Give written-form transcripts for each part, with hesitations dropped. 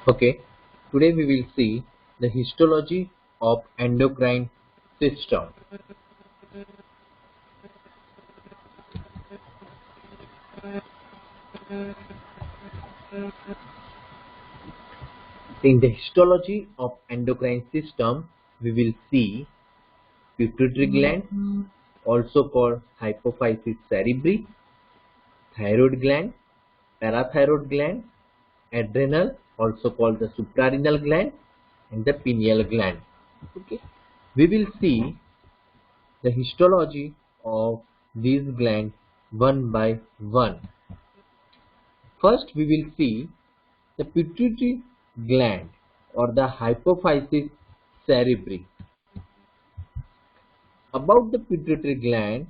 Okay, today we will see the histology of endocrine system. In the histology of endocrine system, we will see pituitary gland, also called hypophysis cerebri, thyroid gland, parathyroid gland, adrenal, also called the suprarenal gland, and the pineal gland. Okay, we will see the histology of these glands one by one. First, we will see the pituitary gland or the hypophysis cerebri. About the pituitary gland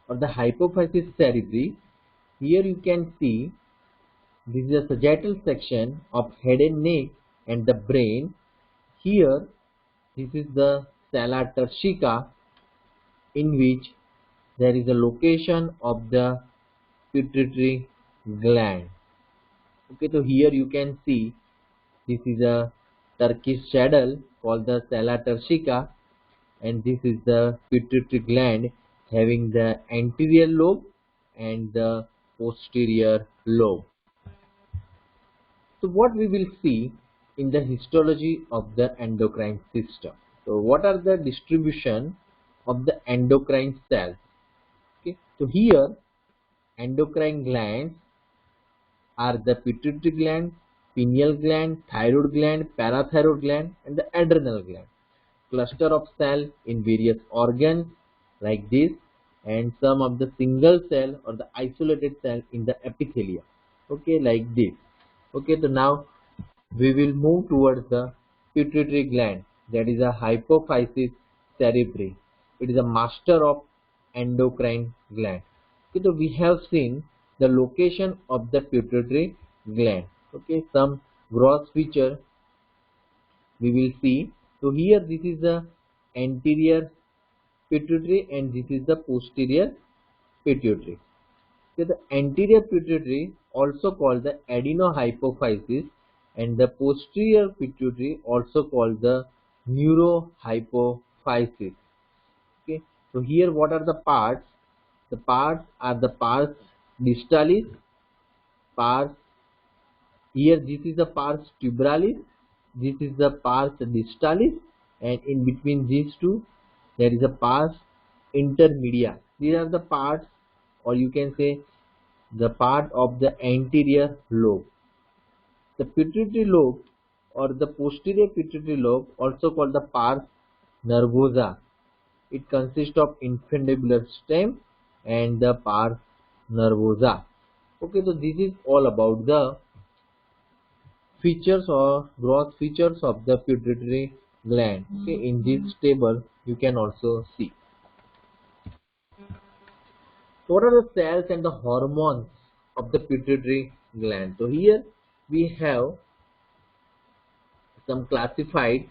or the hypophysis cerebri, here you can see this is a sagittal section of head and neck and the brain. Here, this is the sala turcica, in which there is a location of the pituitary gland. Okay, so here you can see this is a Turkish saddle called the sala turcica, and this is the pituitary gland having the anterior lobe and the posterior lobe. So what we will see in the histology of the endocrine system. So what are the distribution of the endocrine cells? Okay, so here endocrine glands are the pituitary gland, pineal gland, thyroid gland, parathyroid gland, and the adrenal gland. Cluster of cell in various organs like this, and some of the single cell or the isolated cell in the epithelia. Okay, like this. Okay, so now we will move towards the pituitary gland, that is a hypophysis cerebri. It is a master of endocrine gland. Okay, so we have seen the location of the pituitary gland. Okay, some gross feature we will see. So here this is the anterior pituitary and this is the posterior pituitary. So the anterior pituitary, also called the adenohypophysis, and the posterior pituitary, also called the neurohypophysis. Okay, so here what are the parts? The parts are the pars distalis, pars, here this is the pars tubralis, this is the pars distalis, and in between these two there is a pars intermedia. These are the parts, or you can say the part of the anterior lobe. The pituitary lobe or the posterior pituitary lobe, also called the pars nervosa. It consists of infundibular stem and the pars nervosa. Okay, so this is all about the features or gross features of the pituitary gland. Okay, in this table you can also see. So what are the cells and the hormones of the pituitary gland? So here we have some classified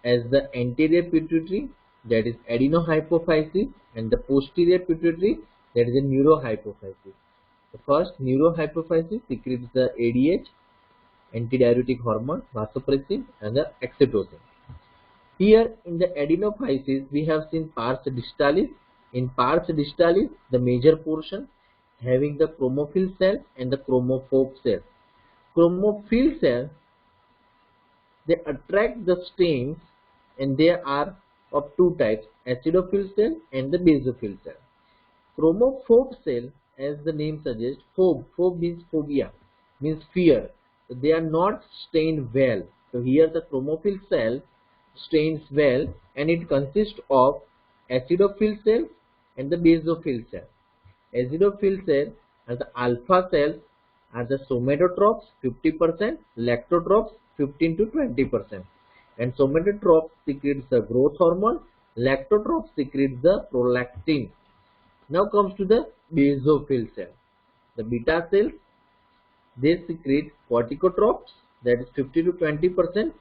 as the anterior pituitary, that is adenohypophysis, and the posterior pituitary, that is a neurohypophysis. The first, neurohypophysis, secretes the ADH, antidiuretic hormone, vasopressin, and the oxytocin. Here in the adenophysis, we have seen pars distalis. In pars distalis, the major portion having the chromophil cell and the chromophobe cell. Chromophil cell, they attract the stains, and there are of two types, acidophil cell and the basophil cell. Chromophobe cell, as the name suggests, phobe means phobia, means fear. So they are not stained well. So here the chromophil cell stains well, and it consists of acidophil cell and the basophil cell. Acidophil cell and the alpha cells are the somatotropes 50%, lactotropes 15 to 20%. And somatotropes secretes the growth hormone, lactotropes secretes the prolactin. Now comes to the basophil cell. The beta cells, they secrete corticotropes, that is 50 to 20%,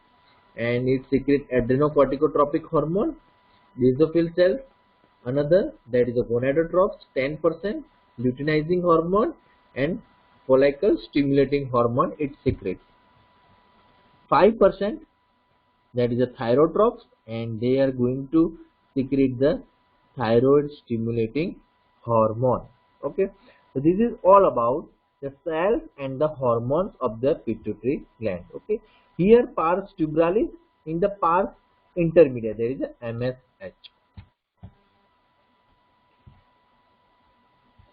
and it secretes adrenocorticotropic hormone. Basophil cells, Another, that is the gonadotropes 10%, luteinizing hormone and follicle stimulating hormone it secretes. 5%, that is the thyrotropes, and they are going to secrete the thyroid stimulating hormone. Okay, so this is all about the cells and the hormones of the pituitary gland. Okay, here pars tubralis, in the pars intermedia there is a MSH.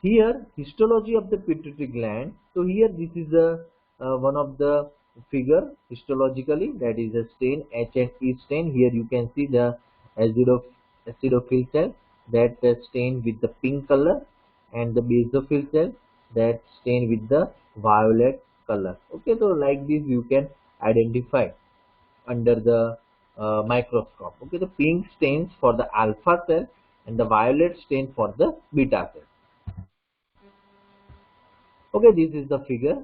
Here histology of the pituitary gland. So here this is a one of the figure histologically, that is a stain, H and E stain. Here you can see the acidophil cell that stain with the pink color, and the basophil cell that stain with the violet color. Okay, so like this you can identify under the microscope. Okay, the pink stains for the alpha cell and the violet stain for the beta cell. Okay, this is the figure,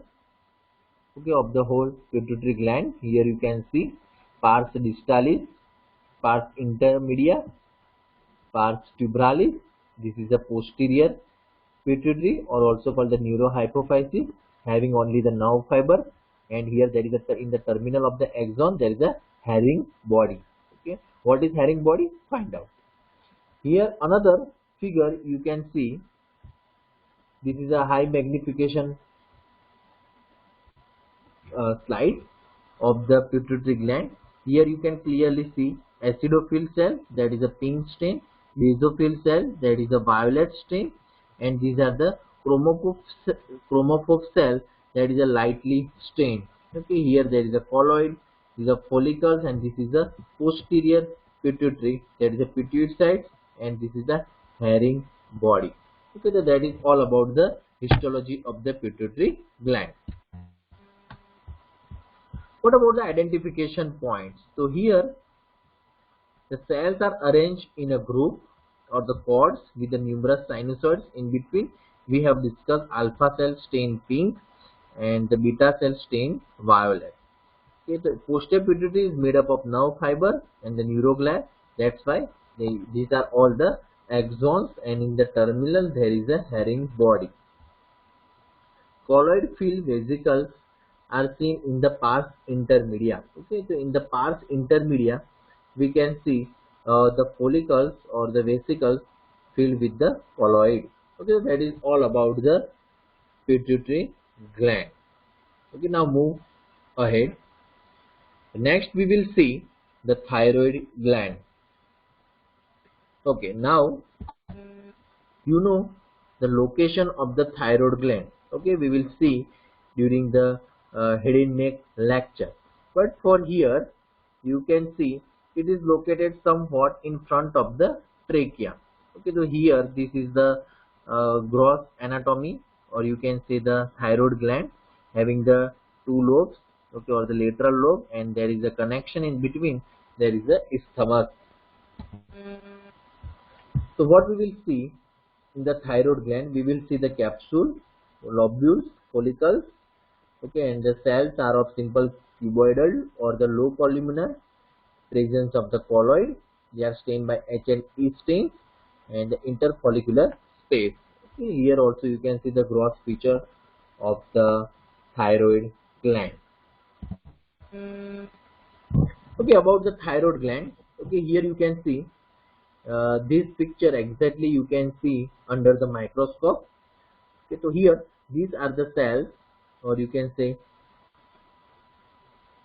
okay, of the whole pituitary gland. Here you can see pars distalis, pars intermedia, pars tubralis. This is the posterior pituitary, or also called the neurohypophysis, having only the nerve fiber. And here there is a, in the terminal of the axon there is a herring body. Okay, what is herring body? Find out. Here another figure you can see. This is a high magnification slide of the pituitary gland. Here you can clearly see acidophil cell, that is a pink stain, basophil cell, that is a violet stain, and these are the chromophore cell, that is a lightly stained. Okay, here there is a colloid, these are follicles, and this is a posterior pituitary, that is a pituitary, and this is the herring body. Okay, so that is all about the histology of the pituitary gland. What about the identification points? So here the cells are arranged in a group or the pods with the numerous sinusoids in between. We have discussed alpha cell stained pink and the beta cell stained violet. Okay, the posterior pituitary is made up of nerve fiber and the neurogland. That's why these are all the axons, and in the terminal there is a herring body. Colloid filled vesicles are seen in the pars intermedia. Okay, so in the pars intermedia, we can see the follicles or the vesicles filled with the colloid. Okay, so that is all about the pituitary gland. Okay, now move ahead. Next, we will see the thyroid gland. Okay, now you know the location of the thyroid gland. Okay, we will see during the head and neck lecture, but for here you can see it is located somewhat in front of the trachea. Okay, so here this is the gross anatomy, or you can say the thyroid gland, having the two lobes, okay, or the lateral lobe, and there is a connection in between, there is a isthmus. So what we will see in the thyroid gland, we will see the capsule, lobules, follicles, okay, and the cells are of simple cuboidal or the low columnar, presence of the colloid, they are stained by H and E stains, and the interfollicular space. Okay, here also you can see the gross feature of the thyroid gland. Okay, about the thyroid gland, okay, here you can see this picture exactly you can see under the microscope. Okay, so here these are the cells, or you can say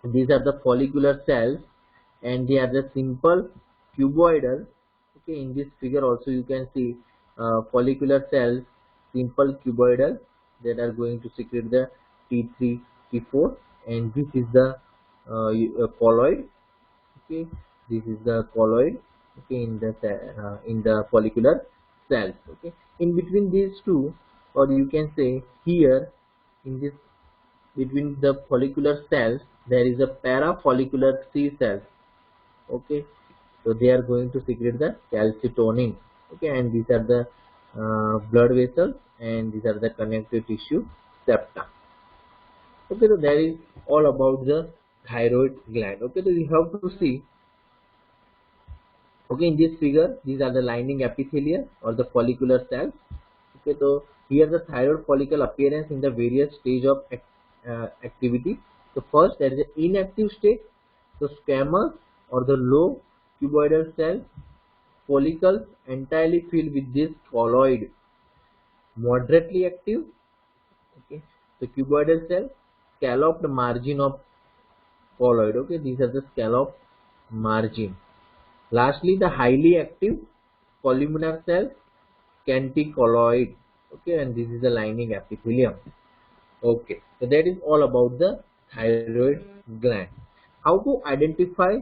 these are the follicular cells, and they are the simple cuboidal. Okay, in this figure also you can see follicular cells, simple cuboidal, that are going to secrete the T3 T4, and this is the colloid. Okay, this is the colloid, okay, in the follicular cells. Okay, in between these two, or you can say here in this between the follicular cells there is a parafollicular C cells. Okay, so they are going to secrete the calcitonin. Okay, and these are the blood vessels, and these are the connective tissue septa. Okay, so that is all about the thyroid gland. Okay, so we have to see Okay, in this figure, these are the lining epithelia or the follicular cells. Okay, so here the thyroid follicle appearance in the various stage of activity. So first, there is an inactive state. So squamous or the low cuboidal cell follicles entirely filled with this colloid. Moderately active. Okay, so cuboidal cell, scalloped margin of colloid. Okay, these are the scalloped margin. Lastly, the highly active columnar cells, canticolloid. Okay, and this is the lining epithelium. Okay, so that is all about the thyroid gland. How to identify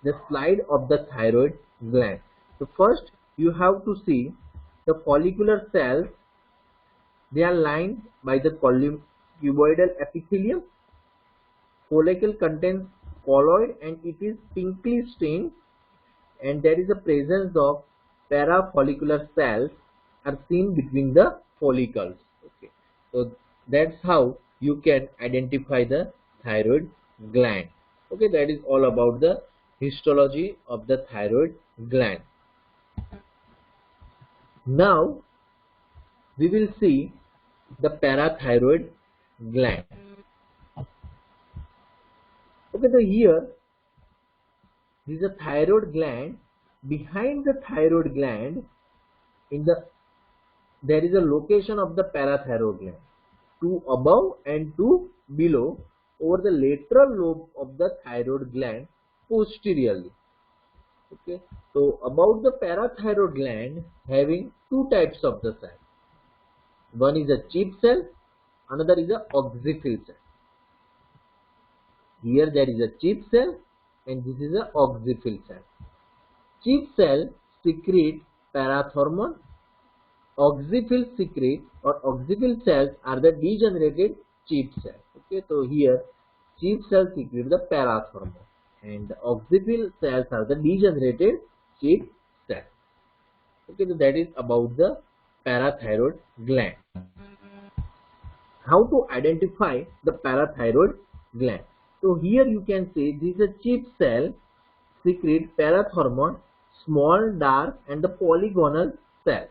the slide of the thyroid gland? So first, you have to see the follicular cells. They are lined by the cuboidal epithelium. Follicle contains colloid and it is pinkly stained, and there is a presence of parafollicular cells are seen between the follicles. Okay, so that's how you can identify the thyroid gland. Okay, that is all about the histology of the thyroid gland. Now we will see the parathyroid gland. Okay, so here this is a thyroid gland. Behind the thyroid gland, in the there is a location of the parathyroid gland, two above and two below over the lateral lobe of the thyroid gland posteriorly. Okay, so about the parathyroid gland having two types of the cell. One is a chip cell, another is a oxyphil cell. Here there is a chip cell and this is a oxyphil cell. Chip cell secrete parathormone. Oxyphil secrete or oxyphil cells are the degenerated chip cells. Okay, so here chip cells secrete the parathormone and the oxyphil cells are the degenerated chip cells. Okay, so that is about the parathyroid gland. How to identify the parathyroid gland? So here you can see this is a chip cell secrete parathormone, small, dark and the polygonal cell.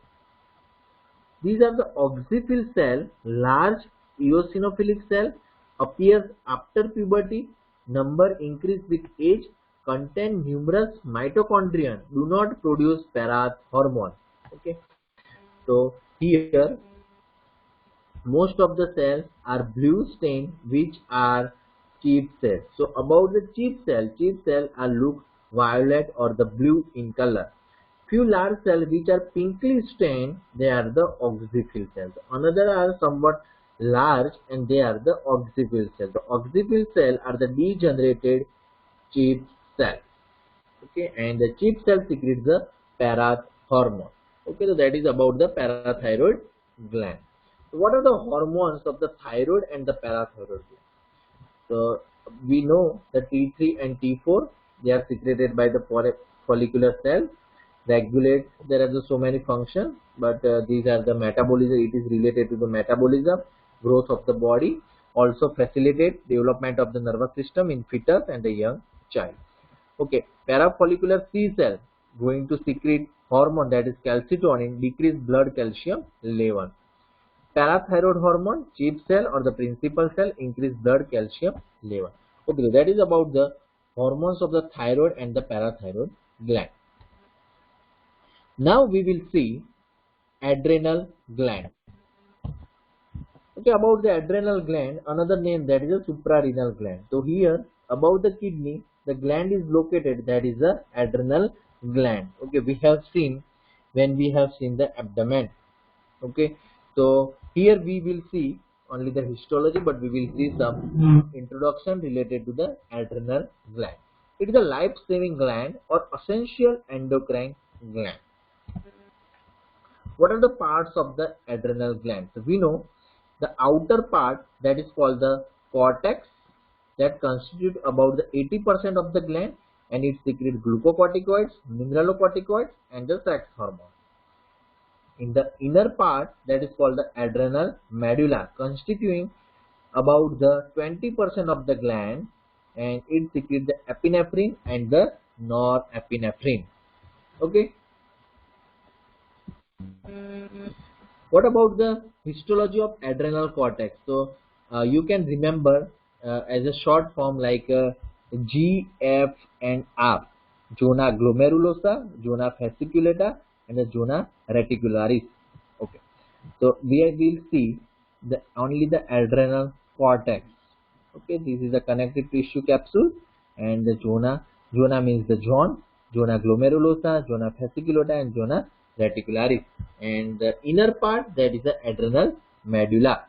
These are the oxyphil cell, large eosinophilic cell, appears after puberty, number increase with age, contain numerous mitochondria, do not produce parathormone. Okay, so here most of the cells are blue stained, which are chip cells. So about the chip cell are look violet or the blue in color. Few large cells which are pinkly stained, they are the oxyphil cells. Another are somewhat large and they are the oxyphil cells. The oxyphil cells are the degenerated chip cells. Okay, and the chip cell secretes the parathormone. Okay, so that is about the parathyroid gland. So what are the hormones of the thyroid and the parathyroid gland? So we know the T3 and T4, they are secreted by the follicular cell. Regulate, there are so many functions, but these are the metabolism. It is related to the metabolism, growth of the body, also facilitate development of the nervous system in fetus and the young child. Okay, parafollicular C cell going to secrete hormone, that is calcitonin, decrease blood calcium level. Parathyroid hormone, chip cell or the principal cell increase blood calcium level. Okay, so that is about the hormones of the thyroid and the parathyroid gland. Now we will see adrenal gland. Okay, about the adrenal gland, another name, that is a suprarenal gland. So here above the kidney, the gland is located, that is the adrenal gland. Okay, we have seen when we have seen the abdomen. Okay, so here we will see only the histology, but we will see some introduction related to the adrenal gland. It is a life-saving gland or essential endocrine gland. What are the parts of the adrenal gland? So we know the outer part, that is called the cortex, that constitute about the 80% of the gland, and it secretes glucocorticoids, mineralocorticoids and the sex hormone. In the inner part, that is called the adrenal medulla, constituting about the 20% of the gland, and it secretes the epinephrine and the norepinephrine. Okay. What about the histology of adrenal cortex? So you can remember as a short form like G, F, and R: zona glomerulosa, zona fasciculata, and the zona reticularis. Okay, so we will see the only the adrenal cortex. Okay, this is a connective tissue capsule, and the zona means the zona glomerulosa, zona fasciculata, and zona reticularis, and the inner part, that is the adrenal medulla.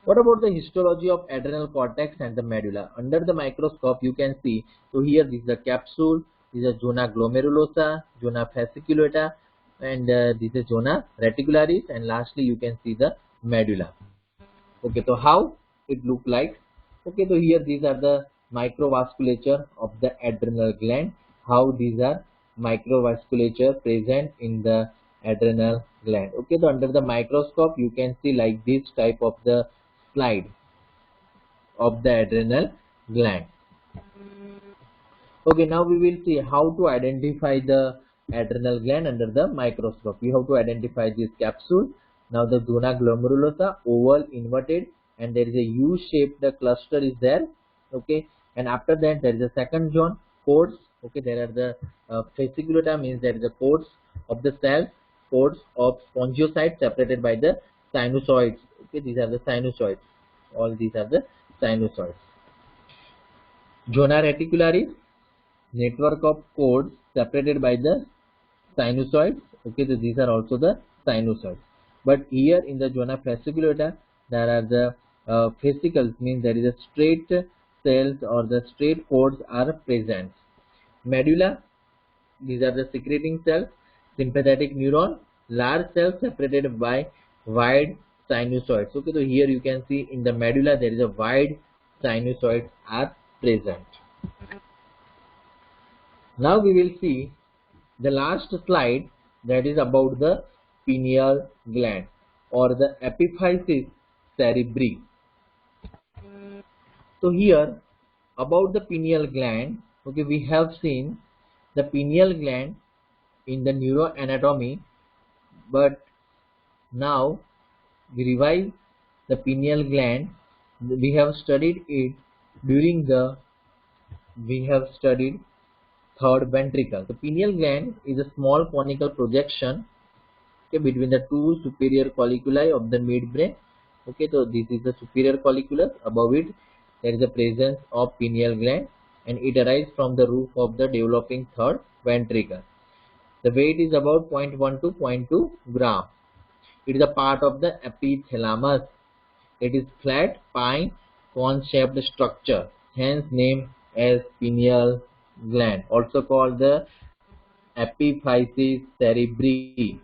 What about the histology of adrenal cortex and the medulla? Under the microscope you can see, so here this is the capsule, this is zona glomerulosa, zona fasciculata, and this is zona reticularis, and lastly you can see the medulla. Okay, so how it look like? Okay, so here these are the microvasculature of the adrenal gland. How these are microvasculature present in the adrenal gland. Okay, so under the microscope you can see like this type of the slide of the adrenal gland. Okay, now we will see how to identify the adrenal gland under the microscope. We have to identify this capsule. Now the zona glomerulosa, oval, inverted, and there is a U-shaped cluster is there. Okay, and after that there is a second zone, cords. Okay, there are the fasciculata, means there is a cords of the cells, cords of spongiocytes separated by the sinusoids. Okay, these are the sinusoids. All these are the sinusoids. Zona reticularis, network of cords separated by the sinusoids. Okay, so these are also the sinusoids. But here in the zona fasciculata, there are the fascicles, means there is a straight cells or the straight cords are present. Medulla, these are the secreting cells, sympathetic neuron, large cells separated by wide sinusoids. Okay, so here you can see in the medulla there is a wide sinusoids are present. Now we will see the last slide, that is about the pineal gland or the epiphysis cerebri. So here about the pineal gland, okay, we have seen the pineal gland in the neuroanatomy, but now we revise the pineal gland. We have studied it during the third ventricle. The pineal gland is a small conical projection, okay, between the two superior colliculi of the midbrain. Okay, so this is the superior colliculus. Above it there is a presence of pineal gland, and it arises from the roof of the developing third ventricle. The weight is about 0.1 to 0.2 gram. It is a part of the epithalamus. It is flat pine cone shaped structure, hence named as pineal gland, also called the epiphysis cerebri.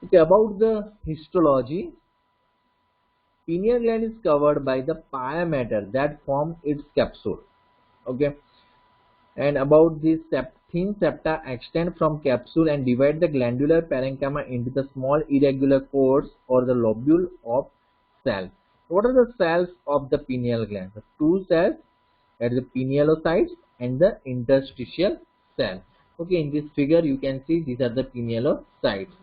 Okay, about the histology, pineal gland is covered by the pia mater that form its capsule. Okay, and about this thin septa extend from capsule and divide the glandular parenchyma into the small irregular cords or the lobule of cells. What are the cells of the pineal gland? The two cells, that is the pinealocytes and the interstitial cell. Okay, in this figure you can see these are the pinealocytes.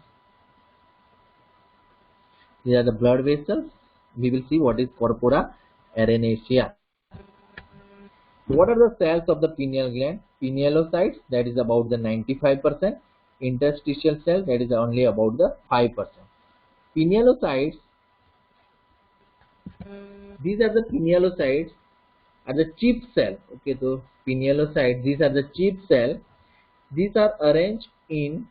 These are the blood vessels. We will see what is corpora arenacea. What are the cells of the pineal gland? Pinealocytes, that is about the 95%. Interstitial cell, that is only about the 5%. Pinealocytes, these are the pinealocytes are the chief cell. Okay, so pinealocytes, these are the chief cell. These are arranged in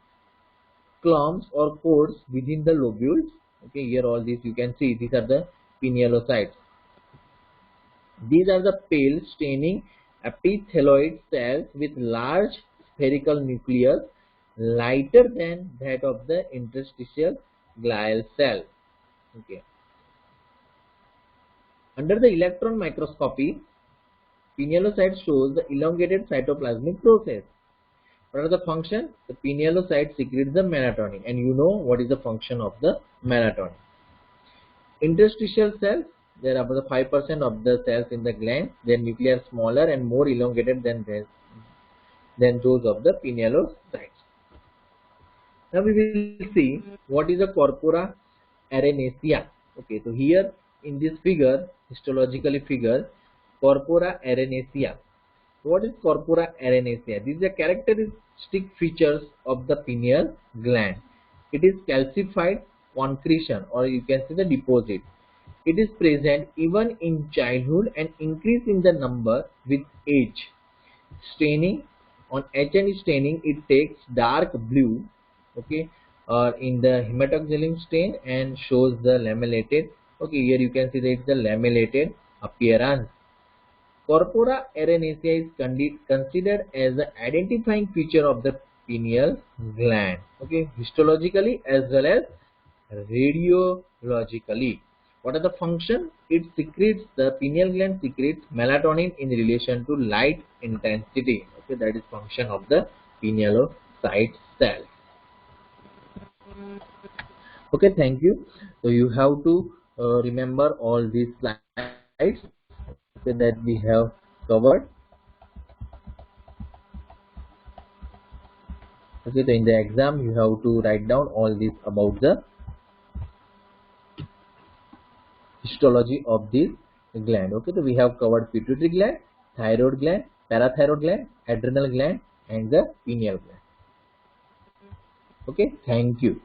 clumps or cords within the lobules. Okay, here all these you can see, these are the pinealocytes. These are the pale staining epithelioid cells with large spherical nucleus, lighter than that of the interstitial glial cell. Okay. Under the electron microscopy, pinealocyte shows the elongated cytoplasmic process. What are the functions? The pinealocyte secretes the melatonin, and you know what is the function of the melatonin. Interstitial cells, There are about 5% of the cells in the gland. Their nuclei are smaller and more elongated than those of the pinealocytes. Now we will see what is a corpora arenacea. Okay, so here in this figure, histologically figure, corpora arenacea. What is corpora arenacea? These are characteristic features of the pineal gland. It is calcified concretion, or you can say the deposit. It is present even in childhood and increase in the number with age. Staining, on H&E staining, it takes dark blue, okay, or in the hematoxylin stain, and shows the lamellated. Okay, here you can see that it's the lamellated appearance. Corpora arenacea is considered as an identifying feature of the pineal gland, okay, histologically as well as radiologically. What are the functions? It secretes, the pineal gland secretes melatonin in relation to light intensity. Okay, that is function of the pinealocyte cell. Okay, thank you. So you have to remember all these slides, okay, that we have covered. Okay, so in the exam you have to write down all this about the histology of this gland. Okay, so we have covered pituitary gland, thyroid gland, parathyroid gland, adrenal gland, and the pineal gland. Okay, thank you.